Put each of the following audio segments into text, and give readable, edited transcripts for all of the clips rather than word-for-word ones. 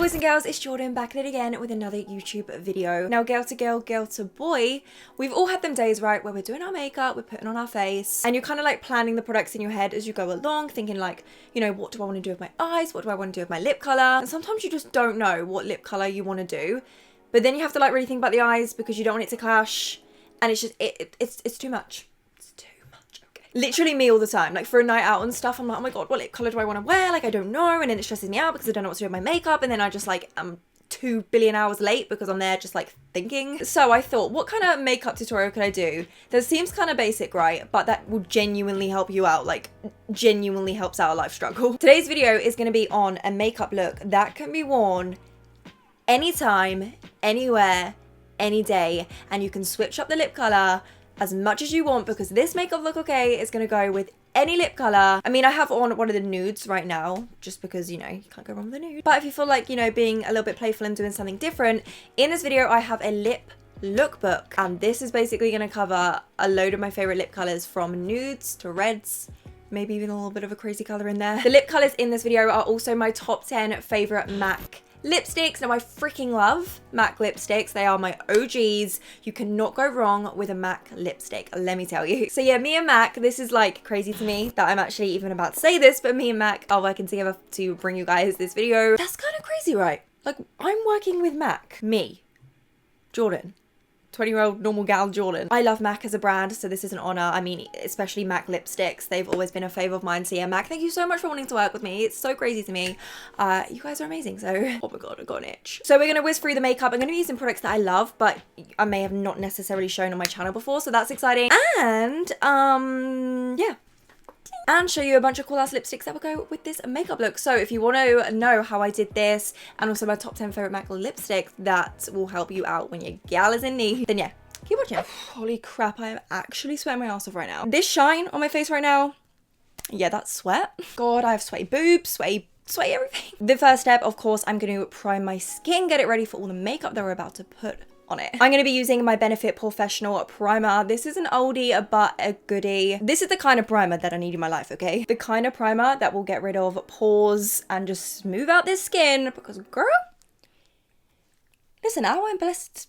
boys and girls, it's Jordan back at it again with another YouTube video. Now, girl to girl, girl to boy, we've all had them days, right, where we're doing our makeup, we're putting on our face, and you're kind of like planning the products in your head as you go along, thinking like, you know, what do I want to do with my eyes? What do I want to do with my lip color? And sometimes you just don't know what lip color you want to do, but then you have to like really think about the eyes because you don't want it to clash, and it's just, it's too much. Literally me all the time, like for a night out and stuff, I'm like, oh my god, what lip colour do I want to wear? Like, I don't know, and then it stresses me out because I don't know what to do with my makeup, and then I just like, I'm 2 billion hours late because I'm there just like thinking. So I thought, what kind of makeup tutorial could I do that seems kind of basic, right, but that will genuinely help you out, like genuinely helps out a life struggle. Today's video is going to be on a makeup look that can be worn anytime, anywhere, any day, and you can switch up the lip colour as much as you want because this makeup look, okay, is going to go with any lip color. I mean, I have on one of the nudes right now just because, you know, you can't go wrong with a nude. But if you feel like, you know, being a little bit playful and doing something different, in this video I have a lip lookbook, and this is basically going to cover a load of my favorite lip colors from nudes to reds, maybe even a little bit of a crazy color in there. The lip colors in this video are also my top 10 favorite MAC lipsticks. Now, I freaking love MAC lipsticks. They are my OGs. You cannot go wrong with a MAC lipstick, let me tell you. So yeah, me and MAC, this is like crazy to me that I'm actually even about to say this, but me and MAC are working together to bring you guys this video. That's kind of crazy, right? Like, I'm working with MAC. Me, Jordan. 20-year-old normal gal Jordan. I love MAC as a brand, so this is an honor. I mean, especially MAC lipsticks. They've always been a fave of mine. So yeah, MAC, thank you so much for wanting to work with me. It's so crazy to me. You guys are amazing. So, oh my god, I got an itch. So we're going to whiz through the makeup. I'm going to be using products that I love, but I may have not necessarily shown on my channel before, so that's exciting. And, yeah. And show you a bunch of cool ass lipsticks that will go with this makeup look. So if you want to know how I did this and also my top 10 favorite MAC lipsticks that will help you out when your gal is in need, then yeah, keep watching. Holy crap, I am actually sweating my ass off right now. This shine on my face right now, yeah, that's sweat. God, I have sweaty boobs, sweaty everything. The first step, of course, I'm going to prime my skin, get it ready for all the makeup that we're about to put on it. I'm going to be using my Benefit PorefEssional primer. This is an oldie but a goodie. This is the kind of primer that I need in my life, okay? The kind of primer that will get rid of pores and just smooth out this skin because, girl, listen, I'm blessed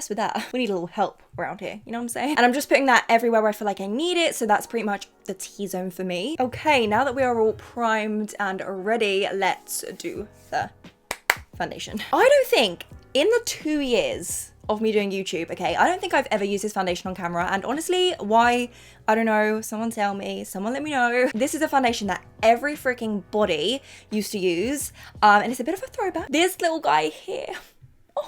with that. We need a little help around here, you know what I'm saying? And I'm just putting that everywhere where I feel like I need it, so that's pretty much the T-zone for me. Okay, now that we are all primed and ready, let's do the foundation. I don't think in the 2 years of me doing YouTube, okay, I don't think I've ever used this foundation on camera, and honestly, why? I don't know. Someone tell me, someone let me know. This is a foundation that every freaking body used to use, and it's a bit of a throwback. This little guy here,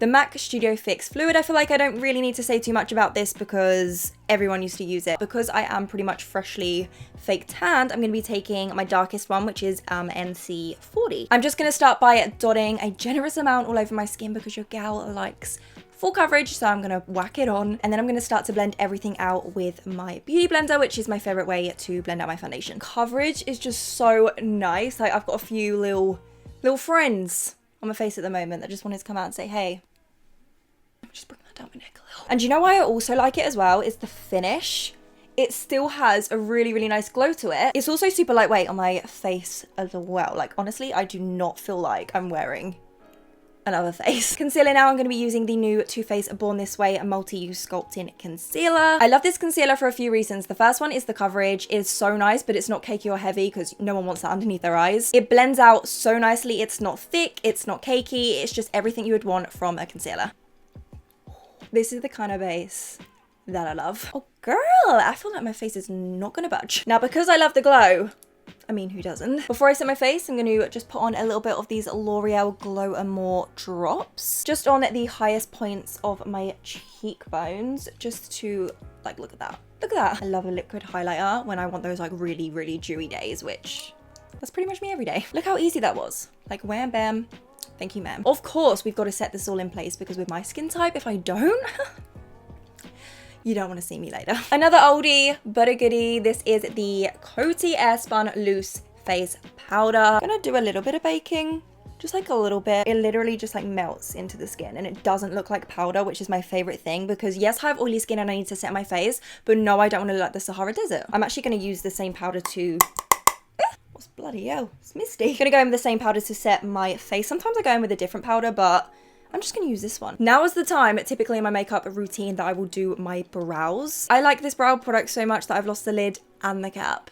the MAC Studio Fix Fluid. I feel like I don't really need to say too much about this because everyone used to use it. Because I am pretty much freshly fake tanned, I'm going to be taking my darkest one, which is NC40. I'm just going to start by dotting a generous amount all over my skin because your gal likes full coverage, so I'm going to whack it on, and then I'm going to start to blend everything out with my beauty blender, which is my favorite way to blend out my foundation. Coverage is just so nice. Like, I've got a few little friends on my face at the moment that just wanted to come out and say, hey, just bring that down my neck a little. And you know why I also like it as well is the finish. It still has a really, really nice glow to it. It's also super lightweight on my face as well. Like, honestly, I do not feel like I'm wearing another face. Concealer now, I'm going to be using the new Too Faced Born This Way Multi-Use Sculpting Concealer. I love this concealer for a few reasons. The first one is the coverage. It is so nice, but it's not cakey or heavy because no one wants that underneath their eyes. It blends out so nicely. It's not thick, it's not cakey, it's just everything you would want from a concealer. This is the kind of base that I love. Oh girl, I feel like my face is not going to budge. Now, because I love the glow, I mean, who doesn't? Before I set my face, I'm going to just put on a little bit of these L'Oreal Glow Amour drops, just on the highest points of my cheekbones, just to, like, look at that. Look at that. I love a liquid highlighter when I want those, like, really, really dewy days, which that's pretty much me every day. Look how easy that was. Like, wham, bam. Thank you, ma'am. Of course, we've got to set this all in place because with my skin type, if I don't, you don't want to see me later. Another oldie but a goodie. This is the Coty Airspun Loose Face Powder. I'm gonna do a little bit of baking, just like a little bit. It literally just like melts into the skin and it doesn't look like powder, which is my favorite thing because yes, I have oily skin and I need to set my face, but no, I don't want to look like the Sahara Desert. I'm actually gonna use the same powder to drops. Bloody hell, it's misty. I'm gonna go in with the same powder to set my face. Sometimes I go in with a different powder, but I'm just gonna use this one. Now is the time, typically in my makeup routine, that I will do my brows. I like this brow product so much that I've lost the lid and the cap.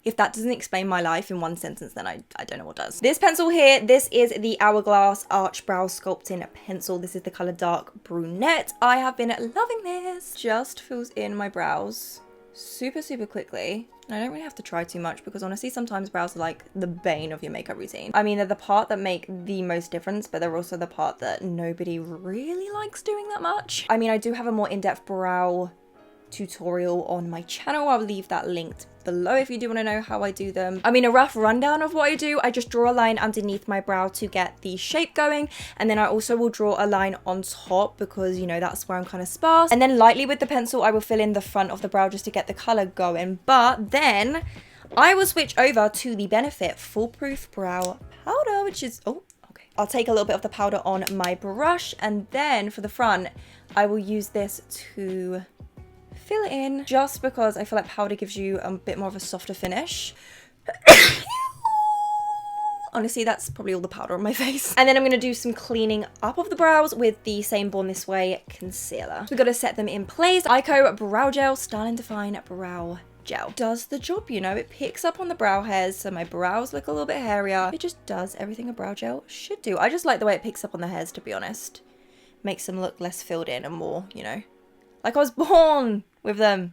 If that doesn't explain my life in one sentence, then I don't know what does. This pencil here, this is the Hourglass Arch Brow Sculpting Pencil. This is the color Dark Brunette. I have been loving this. Just fills in my brows super, super quickly. I don't really have to try too much because honestly, sometimes brows are like the bane of your makeup routine. I mean, they're the part that make the most difference, but they're also the part that nobody really likes doing that much. I mean, I do have a more in-depth brow tutorial on my channel. I'll leave that linked below if you do want to know how I do them. I mean, a rough rundown of what I do, I just draw a line underneath my brow to get the shape going, and then I also will draw a line on top because, you know, that's where I'm kind of sparse, and then lightly with the pencil I will fill in the front of the brow just to get the color going. But then I will switch over to the Benefit Foolproof Brow Powder, which is, oh, okay. I'll take a little bit of the powder on my brush, and then for the front I will use this to fill it in, just because I feel like powder gives you a bit more of a softer finish. Honestly, that's probably all the powder on my face. And then I'm going to do some cleaning up of the brows with the same Born This Way concealer. So we've got to set them in place. Eyeko Brow Gel, Style & Define Brow Gel. Does the job, you know. It picks up on the brow hairs, so my brows look a little bit hairier. It just does everything a brow gel should do. I just like the way it picks up on the hairs, to be honest. Makes them look less filled in and more, you know, like I was born with them.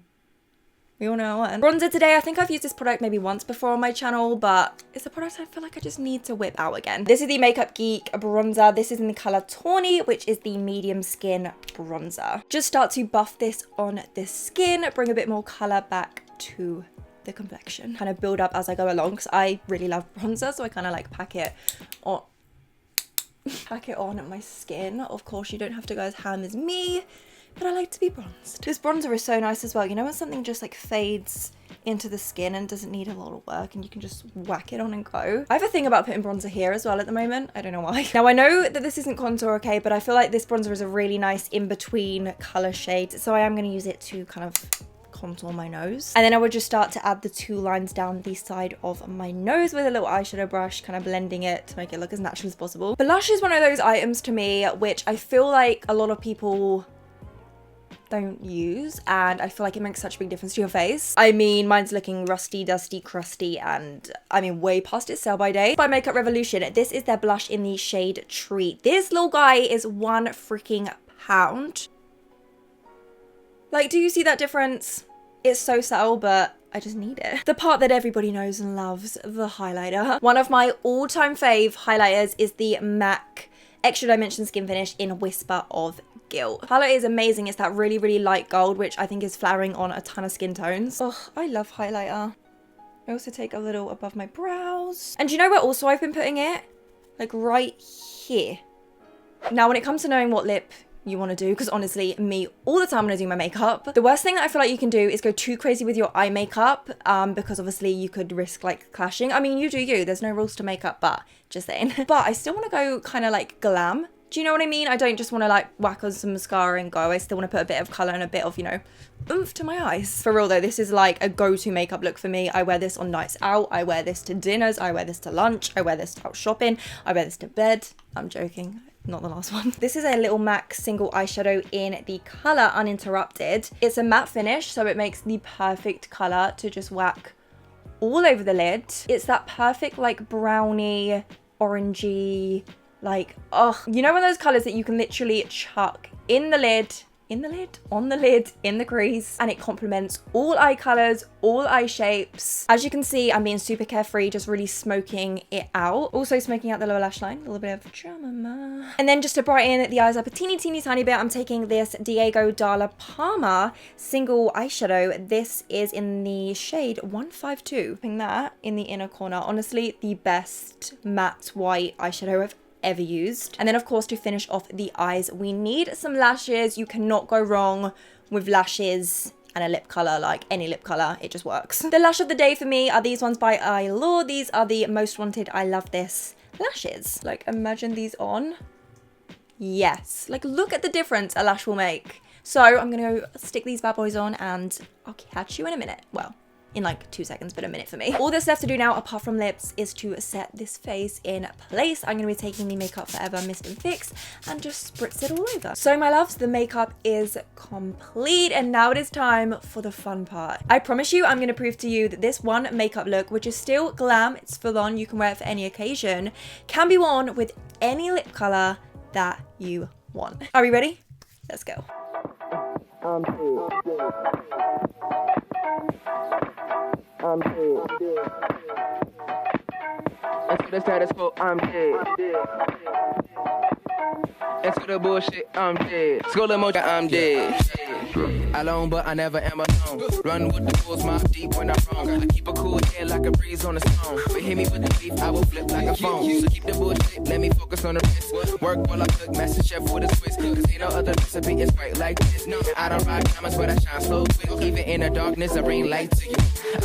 We all know what. Bronzer today, I think I've used this product maybe once before on my channel, but it's a product I feel like I just need to whip out again. This is the Makeup Geek bronzer. This is in the color Tawny, which is the medium skin bronzer. Just start to buff this on the skin, bring a bit more color back to the complexion. Kind of build up as I go along, because I really love bronzer, so I kind of like pack it on my skin. Of course, you don't have to go as ham as me, but I like to be bronzed. This bronzer is so nice as well. You know when something just like fades into the skin and doesn't need a lot of work and you can just whack it on and go? I have a thing about putting bronzer here as well at the moment. I don't know why. Now I know that this isn't contour, okay, but I feel like this bronzer is a really nice in-between color shade. So I am going to use it to kind of contour my nose. And then I would just start to add the two lines down the side of my nose with a little eyeshadow brush, kind of blending it to make it look as natural as possible. Blush is one of those items to me which I feel like a lot of people don't use, and I feel like it makes such a big difference to your face. I mean, mine's looking rusty, dusty, crusty, and I mean way past its sell by date. By Makeup Revolution, this is their blush in the shade Treat. This little guy is £1 freaking pound. Like, do you see that difference? It's so subtle, but I just need it. The part that everybody knows and loves, the highlighter. One of my all-time fave highlighters is the MAC Extra Dimension Skin Finish in Whisper of Guilt. Highlighter is amazing. It's that really, really light gold, which I think is flattering on a ton of skin tones. Oh, I love highlighter. I also take a little above my brows. And do you know where also I've been putting it? Like right here. Now, when it comes to knowing what lip you want to do, because honestly, me all the time when I do my makeup, the worst thing that I feel like you can do is go too crazy with your eye makeup, because obviously you could risk like clashing. I mean, you do you. There's no rules to makeup, but just saying. But I still want to go kind of like glam. Do you know what I mean? I don't just want to like whack on some mascara and go. I still want to put a bit of colour and a bit of, you know, oomph to my eyes. For real though, this is like a go-to makeup look for me. I wear this on nights out. I wear this to dinners. I wear this to lunch. I wear this out shopping. I wear this to bed. I'm joking. Not the last one. This is a little MAC single eyeshadow in the colour Uninterrupted. It's a matte finish, so it makes the perfect colour to just whack all over the lid. It's that perfect like brownie, orangey, like, oh, you know, one of those colors that you can literally chuck in the lid, on the lid, in the crease, and it complements all eye colors, all eye shapes. As you can see, I'm being super carefree, just really smoking it out. Also smoking out the lower lash line, a little bit of drama. And then just to brighten the eyes up a teeny tiny bit, I'm taking this Diego Dalla Palma single eyeshadow. This is in the shade 152. Putting that in the inner corner. Honestly, the best matte white eyeshadow I've ever used. And then of course, to finish off the eyes, we need some lashes. You cannot go wrong with lashes and a lip color. Like any lip color, it just works. The lash of the day for me are these ones by Eyelure. These are the Most Wanted I Love This lashes. Like, imagine these on. Yes, like look at the difference a lash will make. So I'm gonna go stick these bad boys on and I'll catch you in a minute. Well, in like 2 seconds, but a minute for me. All that's left to do now, apart from lips, is to set this face in place. I'm gonna be taking the Makeup Forever Mist and Fix and just spritz it all over. So my loves, the makeup is complete, and now it is time for the fun part. I promise you, I'm gonna prove to you that this one makeup look, which is still glam, it's full on, you can wear it for any occasion, can be worn with any lip color that you want. Are we ready? Let's go. Into the status quo, I'm dead. Into the bullshit, I'm dead. Skull emoji, I'm dead. Alone, but I never am alone. Run with the bulls, mouth deep when I'm wrong. I keep a cool head like a breeze on a stone. But hit me with the beef, I will flip like a phone. So keep the bullshit, let me focus on the wrist. Work while I cook, master chef with a twist. Cause ain't no other recipe, it's right like this. I don't rock diamonds, but I shine slow quick. Even in the darkness, I bring light to you.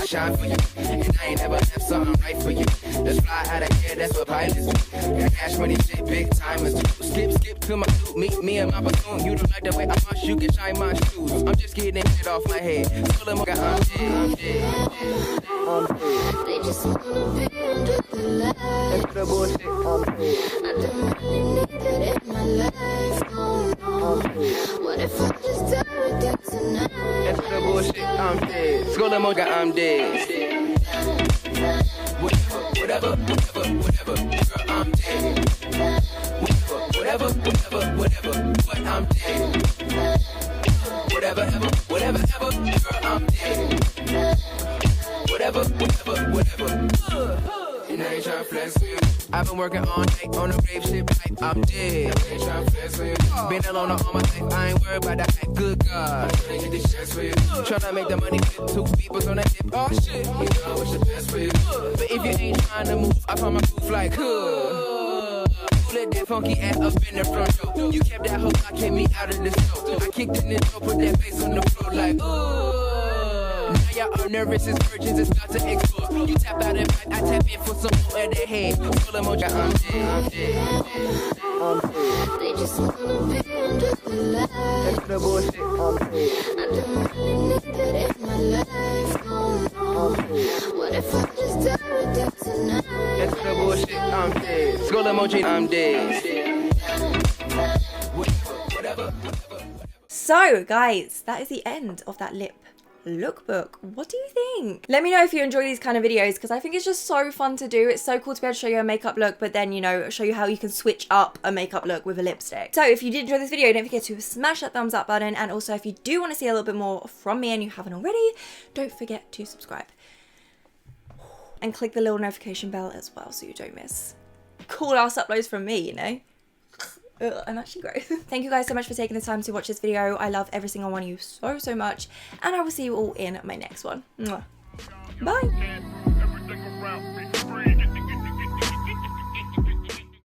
I shine for you, and I ain't never left something right for you. Let's fly out of here, that's what pilots do. Got cash money shit, big timers do. Skip to my suit, meet me and my platoon. You don't like the way I wash, you can shine my shoes. I'm just getting shit off my head. Still I'm dead, I'm dead. They just wanna be under the lights. Into the bullshit, I'm dead. I don't really need that in my life, no, no. What if I just die with you tonight? Into the bullshit, I'm dead. Skull emoji, I'm dead. Whatever, girl, I'm dead. Whatever, but I'm dead. Whatever, girl, I'm dead. Whatever. And I ain't tryna flex with you. I've been working all night on a rave shit pipe, I'm dead. I ain't tryna flex with you. Been alone all my life, I ain't worried about that hype, good God. I get these checks for you. Tryna make the money fit, 2 people's on the hip, oh shit. You know I wish the best for you. But if you ain't trying to move, I find my groove like, let that funky ass up in the front door. You kept that hoe, I kept me out of the store. I kicked in the door, put that face on the floor like, now y'all are nervous as virgins, it's about to explode. You tap out and fight, I tap in for some more of that head. Full emoji, I'm dead. They just wanna be under the lights. Into the bullshit, I'm dead. I don't really need that in my life, no, no. What if I just die with you tonight? Into the bullshit, I'm dead. Skull emoji, I'm dead. So guys, that is the end of that lip lookbook. What do you think? Let me know if you enjoy these kind of videos, because I think it's just so fun to do. It's so cool to be able to show you a makeup look, but then, you know, show you how you can switch up a makeup look with a lipstick. So if you did enjoy this video, don't forget to smash that thumbs up button, and also if you do want to see a little bit more from me and you haven't already, don't forget to subscribe and click the little notification bell as well so you don't miss cool ass uploads from me, you know. Ugh, I'm actually gross. Thank you guys so much for taking the time to watch this video. I love every single one of you so much, and I will see you all in my next one. Mwah. Bye.